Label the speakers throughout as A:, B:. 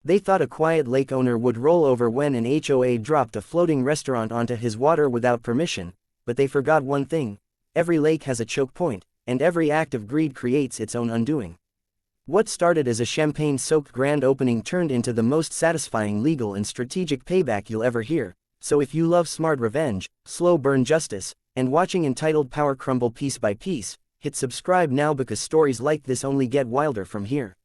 A: They thought a quiet lake owner would roll over when an HOA dropped a floating restaurant onto his water without permission, but they forgot one thing: every lake has a choke point, and every act of greed creates its own undoing. What started as a champagne-soaked grand opening turned into the most satisfying legal and strategic payback you'll ever hear. So if you love smart revenge, slow burn justice, and watching entitled power crumble piece by piece, hit subscribe now, because stories like this only get wilder from here.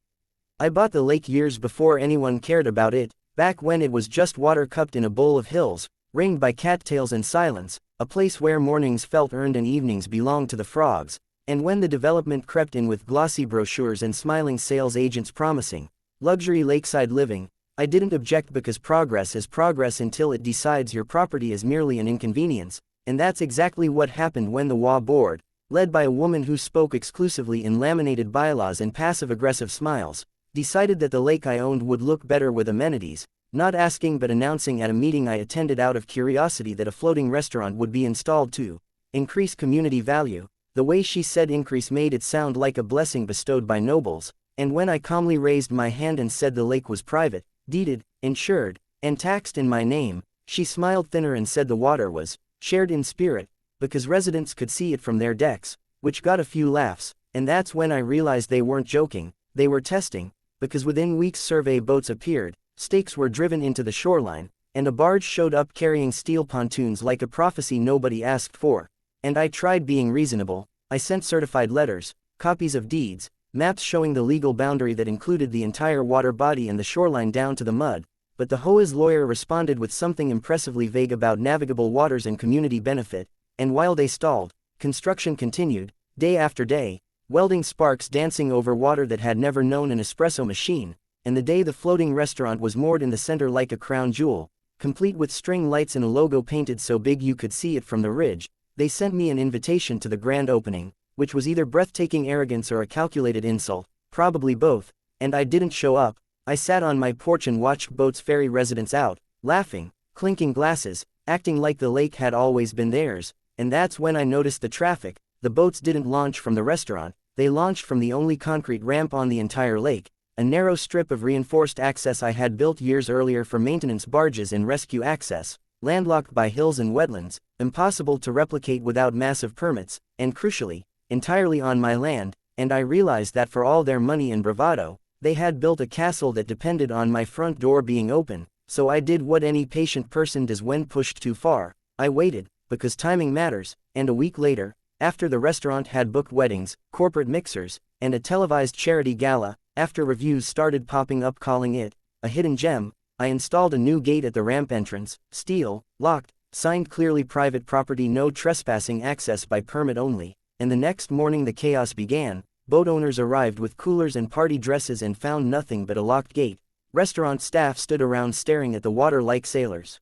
A: I bought the lake years before anyone cared about it, back when it was just water cupped in a bowl of hills, ringed by cattails and silence, a place where mornings felt earned and evenings belonged to the frogs. And when the development crept in with glossy brochures and smiling sales agents promising luxury lakeside living, I didn't object, because progress is progress until it decides your property is merely an inconvenience. And that's exactly what happened when the HOA board, led by a woman who spoke exclusively in laminated bylaws and passive-aggressive smiles, decided that the lake I owned would look better with amenities, not asking but announcing at a meeting I attended out of curiosity that a floating restaurant would be installed to increase community value. The way she said increase made it sound like a blessing bestowed by nobles, and when I calmly raised my hand and said the lake was private, deeded, insured, and taxed in my name, she smiled thinner and said the water was shared in spirit, because residents could see it from their decks, which got a few laughs. And that's when I realized they weren't joking, they were testing, because within weeks survey boats appeared, stakes were driven into the shoreline, and a barge showed up carrying steel pontoons like a prophecy nobody asked for. And I tried being reasonable. I sent certified letters, copies of deeds, maps showing the legal boundary that included the entire water body and the shoreline down to the mud, but the HOA's lawyer responded with something impressively vague about navigable waters and community benefit. And while they stalled, construction continued, day after day, welding sparks dancing over water that had never known an espresso machine. And the day the floating restaurant was moored in the center like a crown jewel, complete with string lights and a logo painted so big you could see it from the ridge, they sent me an invitation to the grand opening, which was either breathtaking arrogance or a calculated insult, probably both. And I didn't show up. I sat on my porch and watched boats ferry residents out, laughing, clinking glasses, acting like the lake had always been theirs. And that's when I noticed the traffic. The boats didn't launch from the restaurant, they launched from the only concrete ramp on the entire lake, a narrow strip of reinforced access I had built years earlier for maintenance barges and rescue access, landlocked by hills and wetlands, impossible to replicate without massive permits, and crucially, entirely on my land. And I realized that for all their money and bravado, they had built a castle that depended on my front door being open. So I did what any patient person does when pushed too far. I waited, because timing matters. And a week later, after the restaurant had booked weddings, corporate mixers, and a televised charity gala, after reviews started popping up calling it a hidden gem, I installed a new gate at the ramp entrance, steel, locked, signed clearly private property, no trespassing, access by permit only. And the next morning the chaos began. Boat owners arrived with coolers and party dresses and found nothing but a locked gate. Restaurant staff stood around staring at the water like sailors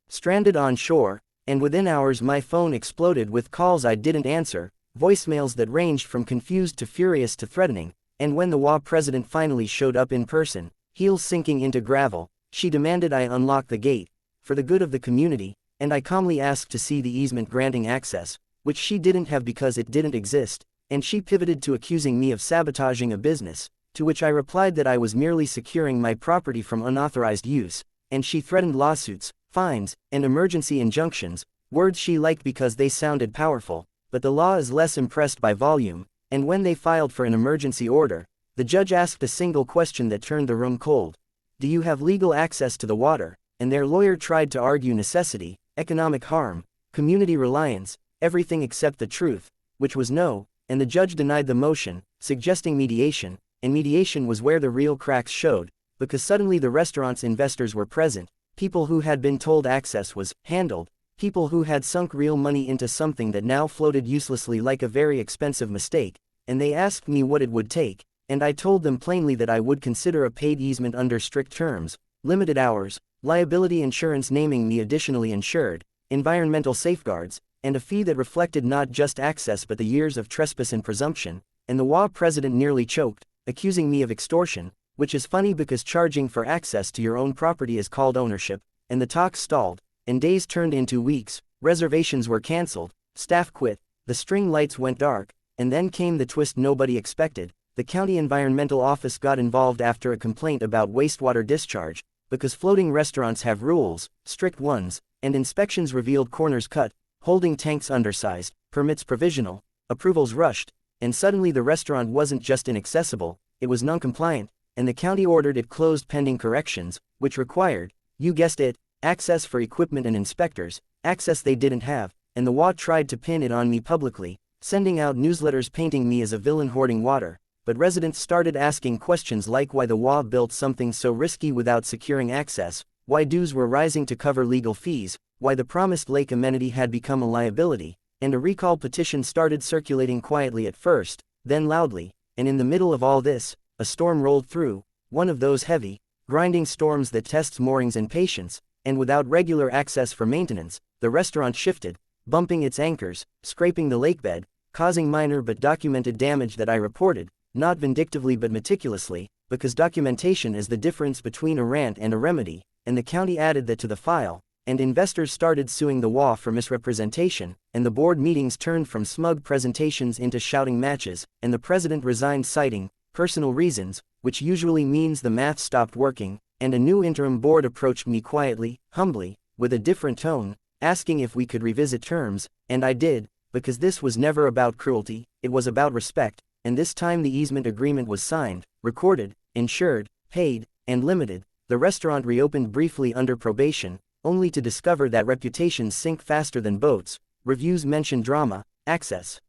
A: stranded on shore, and within hours my phone exploded with calls I didn't answer, voicemails that ranged from confused to furious to threatening. And when the HOA president finally showed up in person, heels sinking into gravel, she demanded I unlock the gate, for the good of the community, and I calmly asked to see the easement granting access, which she didn't have because it didn't exist, and she pivoted to accusing me of sabotaging a business, to which I replied that I was merely securing my property from unauthorized use, and she threatened lawsuits, fines, and emergency injunctions, words she liked because they sounded powerful, but the law is less impressed by volume. And when they filed for an emergency order, the judge asked a single question that turned the room cold. Do you have legal access to the water? And their lawyer tried to argue necessity, economic harm, community reliance, everything except the truth, which was no, and the judge denied the motion, suggesting mediation. And mediation was where the real cracks showed, because suddenly the restaurant's investors were present, people who had been told access was handled, people who had sunk real money into something that now floated uselessly like a very expensive mistake. And they asked me what it would take, and I told them plainly that I would consider a paid easement under strict terms, limited hours, liability insurance naming me additionally insured, environmental safeguards, and a fee that reflected not just access but the years of trespass and presumption. And the HOA president nearly choked, accusing me of extortion, which is funny because charging for access to your own property is called ownership. And the talks stalled, and days turned into weeks, reservations were cancelled, staff quit, the string lights went dark. And then came the twist nobody expected. the county environmental office got involved after a complaint about wastewater discharge, because floating restaurants have rules, strict ones, and inspections revealed corners cut, holding tanks undersized, permits provisional, approvals rushed, and suddenly the restaurant wasn't just inaccessible, it was non-compliant, and the county ordered it closed pending corrections, which required, you guessed it, access for equipment and inspectors, access they didn't have, and the WA tried to pin it on me publicly, sending out newsletters painting me as a villain hoarding water, but residents started asking questions like why the WA built something so risky without securing access, why dues were rising to cover legal fees, why the promised lake amenity had become a liability, and a recall petition started circulating quietly at first, then loudly, and in the middle of all this, a storm rolled through, one of those heavy, grinding storms that tests moorings and patience, and without regular access for maintenance, the restaurant shifted, bumping its anchors, scraping the lakebed, causing minor but documented damage that I reported, not vindictively but meticulously, because documentation is the difference between a rant and a remedy, and the county added that to the file, and investors started suing the WA for misrepresentation, and the board meetings turned from smug presentations into shouting matches, and the president resigned citing personal reasons, which usually means the math stopped working, and a new interim board approached me quietly, humbly, with a different tone, asking if we could revisit terms, and I did, because this was never about cruelty, it was about respect, and this time the easement agreement was signed, recorded, insured, paid, and limited. The restaurant reopened briefly under probation, only to discover that reputations sink faster than boats. Reviews mention drama, access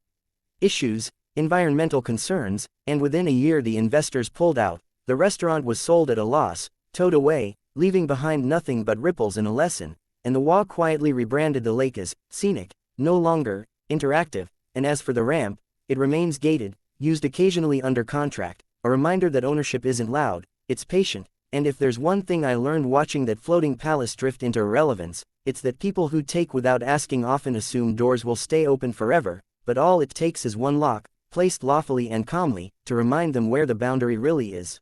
A: issues, environmental concerns, and within a year the investors pulled out. The restaurant was sold at a loss, towed away, leaving behind nothing but ripples and a lesson, and the WA quietly rebranded the lake as scenic, no longer interactive, and as for the ramp, it remains gated, used occasionally under contract, a reminder that ownership isn't loud, it's patient. And if there's one thing I learned watching that floating palace drift into irrelevance, it's that people who take without asking often assume doors will stay open forever, but all it takes is one lock, placed lawfully and calmly, to remind them where the boundary really is.